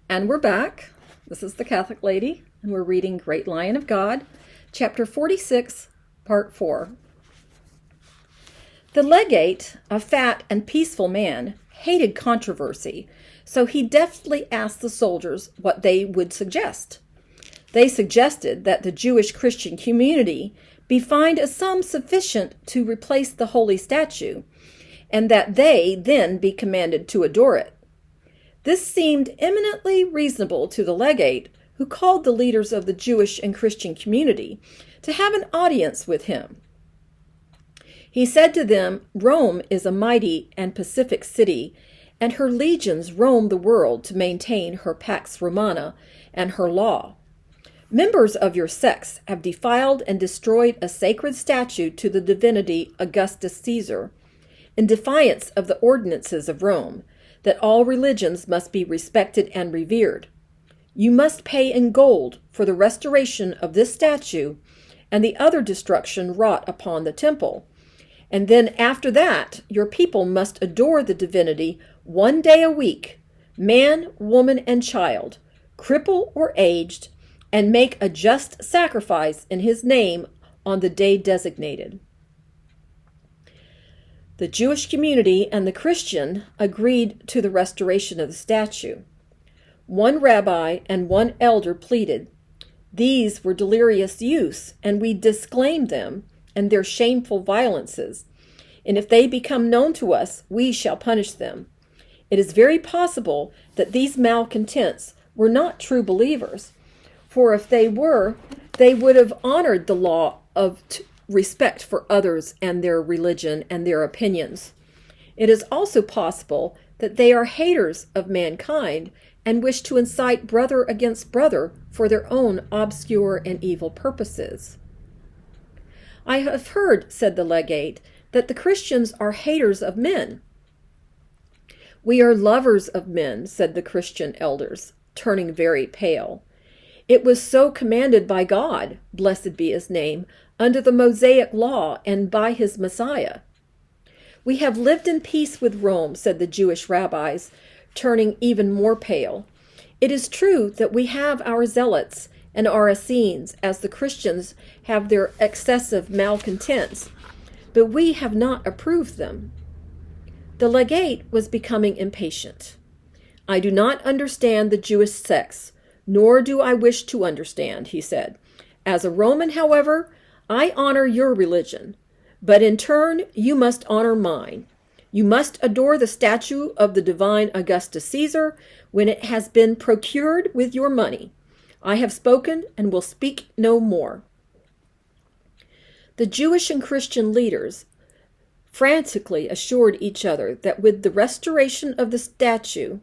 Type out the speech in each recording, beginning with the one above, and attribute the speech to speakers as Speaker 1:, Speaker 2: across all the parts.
Speaker 1: And we're back. This is the Catholic Lady, and we're reading Great Lion of God, chapter 46, part 4. The legate, a fat and peaceful man, hated controversy, so he deftly asked the soldiers what they would suggest. They suggested that the Jewish Christian community be fined a sum sufficient to replace the holy statue, and that they then be commanded to adore it. This seemed eminently reasonable to the legate, who called the leaders of the Jewish and Christian community to have an audience with him. He said to them, Rome is a mighty and pacific city, and her legions roam the world to maintain her Pax Romana and her law. Members of your sects have defiled and destroyed a sacred statue to the divinity Augustus Caesar, in defiance of the ordinances of Rome, that all religions must be respected and revered. You must pay in gold for the restoration of this statue and the other destruction wrought upon the temple. And then after that, your people must adore the divinity 1 day a week, man, woman, and child, cripple or aged, and make a just sacrifice in his name on the day designated. The Jewish community and the Christian agreed to the restoration of the statue. One rabbi and one elder pleaded, These were delirious youths, and we disclaim them and their shameful violences. And if they become known to us, we shall punish them. It is very possible that these malcontents were not true believers, for if they were, they would have honored the law of respect for others and their religion and their opinions. It is also possible that they are haters of mankind and wish to incite brother against brother for their own obscure and evil purposes. I have heard, said the legate, that the Christians are haters of men. We are lovers of men, said the Christian elders, turning very pale. It was so commanded by God, blessed be his name, under the Mosaic law and by his Messiah. We have lived in peace with Rome, said the Jewish rabbis, turning even more pale. It is true that we have our zealots and our Essenes, as the Christians have their excessive malcontents, but we have not approved them. The legate was becoming impatient. I do not understand the Jewish sects, nor do I wish to understand, he said. As a Roman, however, I honor your religion, but in turn you must honor mine. You must adore the statue of the divine Augustus Caesar when it has been procured with your money. I have spoken and will speak no more. The Jewish and Christian leaders frantically assured each other that with the restoration of the statue,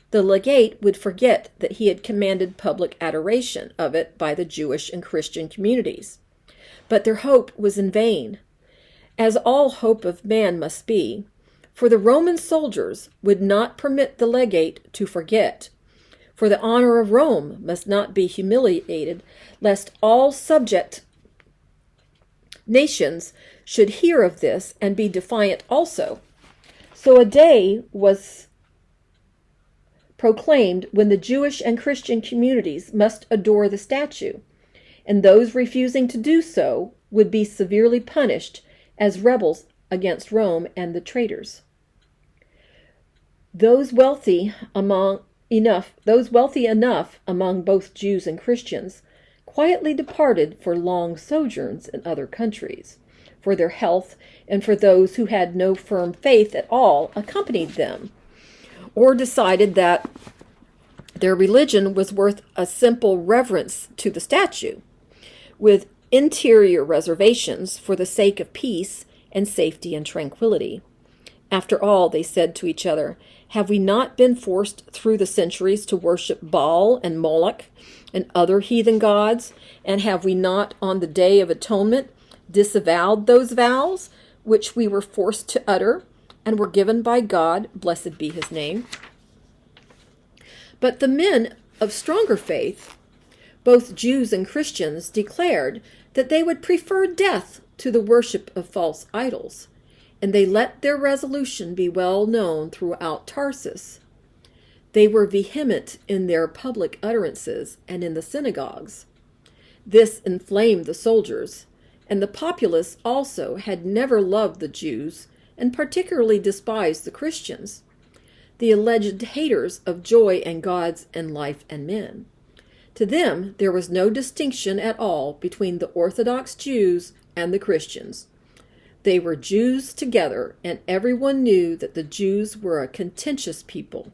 Speaker 1: the legate would forget that he had commanded public adoration of it by the Jewish and Christian communities. But their hope was in vain, as all hope of man must be, for the Roman soldiers would not permit the legate to forget. For the honor of Rome must not be humiliated, lest all subject nations should hear of this and be defiant also. So a day was proclaimed when the Jewish and Christian communities must adore the statue, and those refusing to do so would be severely punished as rebels against Rome and the traitors. Those wealthy enough among both Jews and Christians quietly departed for long sojourns in other countries. For their health and for those who had no firm faith at all accompanied them, or decided that their religion was worth a simple reverence to the statue, with interior reservations for the sake of peace and safety and tranquility. After all, they said to each other, have we not been forced through the centuries to worship Baal and Moloch and other heathen gods? And have we not, on the Day of Atonement, disavowed those vows which we were forced to utter and were given by God, blessed be his name? But the men of stronger faith, both Jews and Christians, declared that they would prefer death to the worship of false idols, and they let their resolution be well known throughout Tarsus. They were vehement in their public utterances and in the synagogues. This inflamed the soldiers, and the populace also had never loved the Jews and particularly despised the Christians, the alleged haters of joy and gods and life and men. To them, there was no distinction at all between the Orthodox Jews and the Christians. They were Jews together, and everyone knew that the Jews were a contentious people.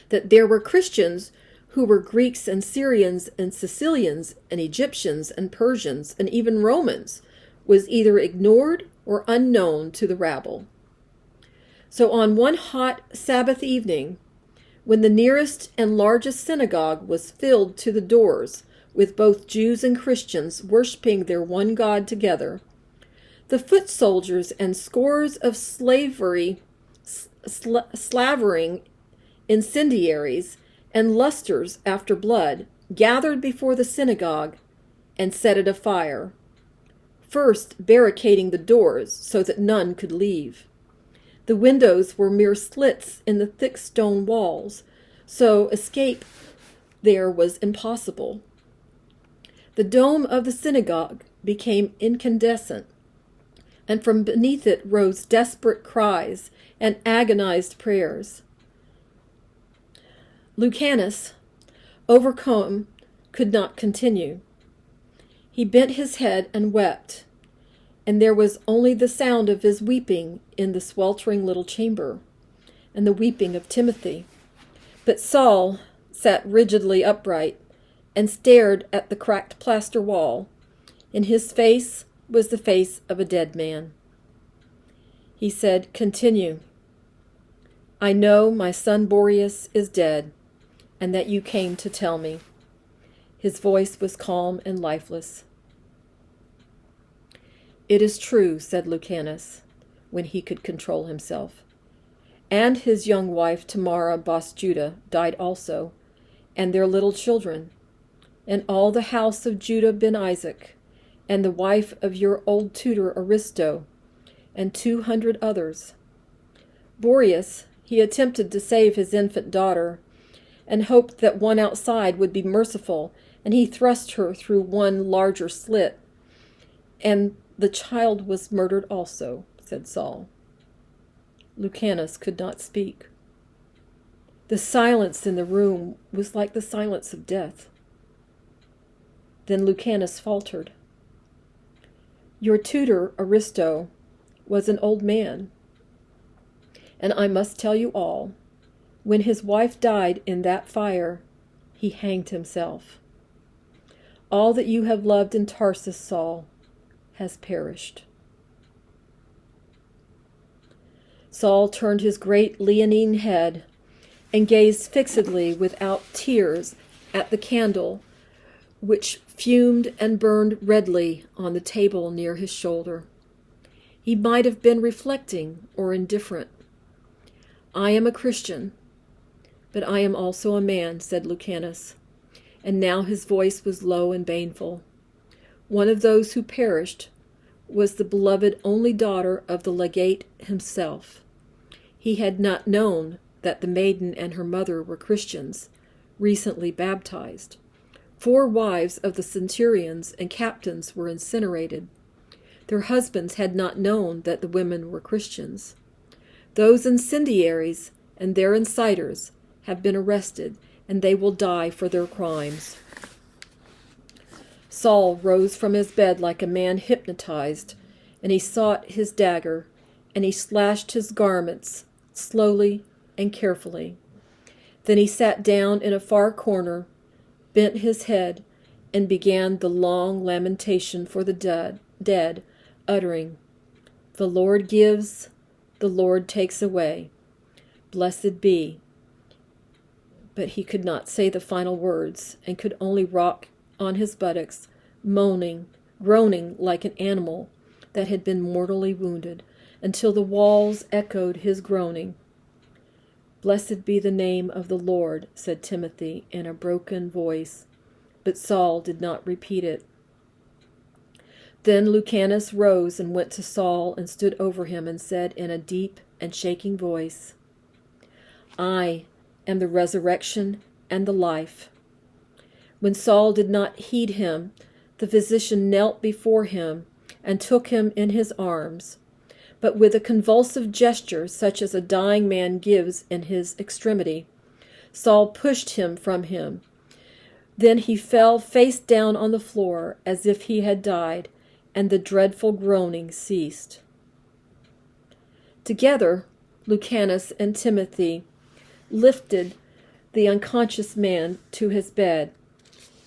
Speaker 1: That there were Christians who were Greeks and Syrians and Sicilians and Egyptians and Persians and even Romans was either ignored or unknown to the rabble. So on one hot Sabbath evening, when the nearest and largest synagogue was filled to the doors with both Jews and Christians worshiping their one God together, the foot soldiers and scores of slavering incendiaries and lusters after blood gathered before the synagogue and set it afire, first barricading the doors so that none could leave. The windows were mere slits in the thick stone walls, so escape there was impossible. The dome of the synagogue became incandescent, and from beneath it rose desperate cries and agonized prayers. Lucanus, overcome, could not continue. He bent his head and wept, and there was only the sound of his weeping in the sweltering little chamber, and the weeping of Timothy. But Saul sat rigidly upright and stared at the cracked plaster wall. In his face was the face of a dead man. He said, "Continue. I know my son Boreas is dead, and that you came to tell me." His voice was calm and lifeless. "It is true," said Lucanus, when he could control himself. "And his young wife Tamara Bas Judah died also, and their little children, and all the house of Judah ben Isaac, and the wife of your old tutor Aristo, and 200 others. Boreas, he attempted to save his infant daughter, and hoped that one outside would be merciful, and he thrust her through one larger slit. And the child was murdered also," said Saul. Lucanus could not speak. The silence in the room was like the silence of death. Then Lucanus faltered. "Your tutor, Aristo, was an old man, and I must tell you all. When his wife died in that fire, he hanged himself. All that you have loved in Tarsus, Saul, has perished." Saul turned his great leonine head and gazed fixedly without tears at the candle, which fumed and burned redly on the table near his shoulder. He might have been reflecting or indifferent. "I am a Christian, but I am also a man," said Lucanus, and now his voice was low and baneful. "One of those who perished was the beloved only daughter of the legate himself. He had not known that the maiden and her mother were Christians, recently baptized. 4 wives of the centurions and captains were incinerated. Their husbands had not known that the women were Christians. Those incendiaries and their inciters have been arrested, and they will die for their crimes." Saul rose from his bed like a man hypnotized, and he sought his dagger, and he slashed his garments slowly and carefully. Then he sat down in a far corner, bent his head, and began the long lamentation for the dead, uttering, "The Lord gives, the Lord takes away. Blessed be." But he could not say the final words, and could only rock on his buttocks, moaning, groaning like an animal that had been mortally wounded, until the walls echoed his groaning. "Blessed be the name of the Lord," said Timothy in a broken voice, but Saul did not repeat it. Then Lucanus rose and went to Saul and stood over him and said in a deep and shaking voice, "I and the resurrection and the life." When Saul did not heed him, the physician knelt before him and took him in his arms. But with a convulsive gesture, such as a dying man gives in his extremity, Saul pushed him from him. Then he fell face down on the floor as if he had died, and the dreadful groaning ceased. Together, Lucanus and Timothy lifted the unconscious man to his bed,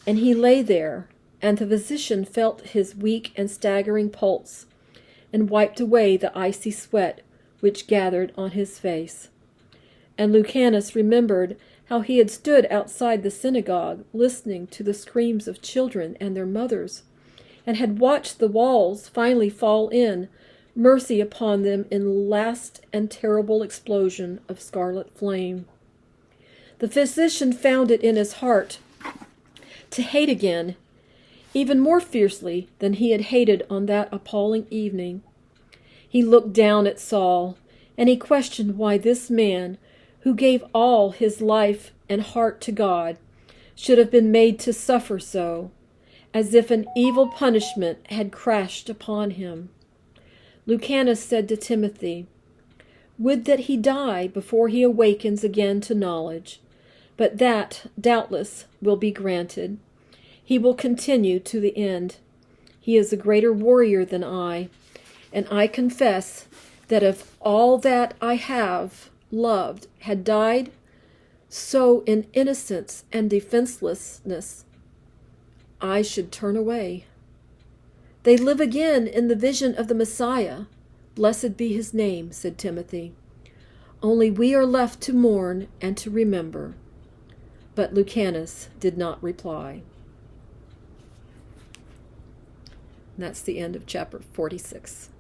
Speaker 1: and he lay there, and the physician felt his weak and staggering pulse, and wiped away the icy sweat which gathered on his face. And Lucanus remembered how he had stood outside the synagogue listening to the screams of children and their mothers, and had watched the walls finally fall in, mercy upon them in last and terrible explosion of scarlet flame. The physician found it in his heart to hate again, even more fiercely than he had hated on that appalling evening. He looked down at Saul, and he questioned why this man, who gave all his life and heart to God, should have been made to suffer so, as if an evil punishment had crashed upon him. Lucanus said to Timothy, "Would that he die before he awakens again to knowledge, but that, doubtless, will be granted. He will continue to the end. He is a greater warrior than I, and I confess that if all that I have loved had died so in innocence and defenselessness, I should turn away. They live again in the vision of the Messiah. Blessed be his name," said Timothy. "Only we are left to mourn and to remember." But Lucanus did not reply. And that's the end of chapter 46.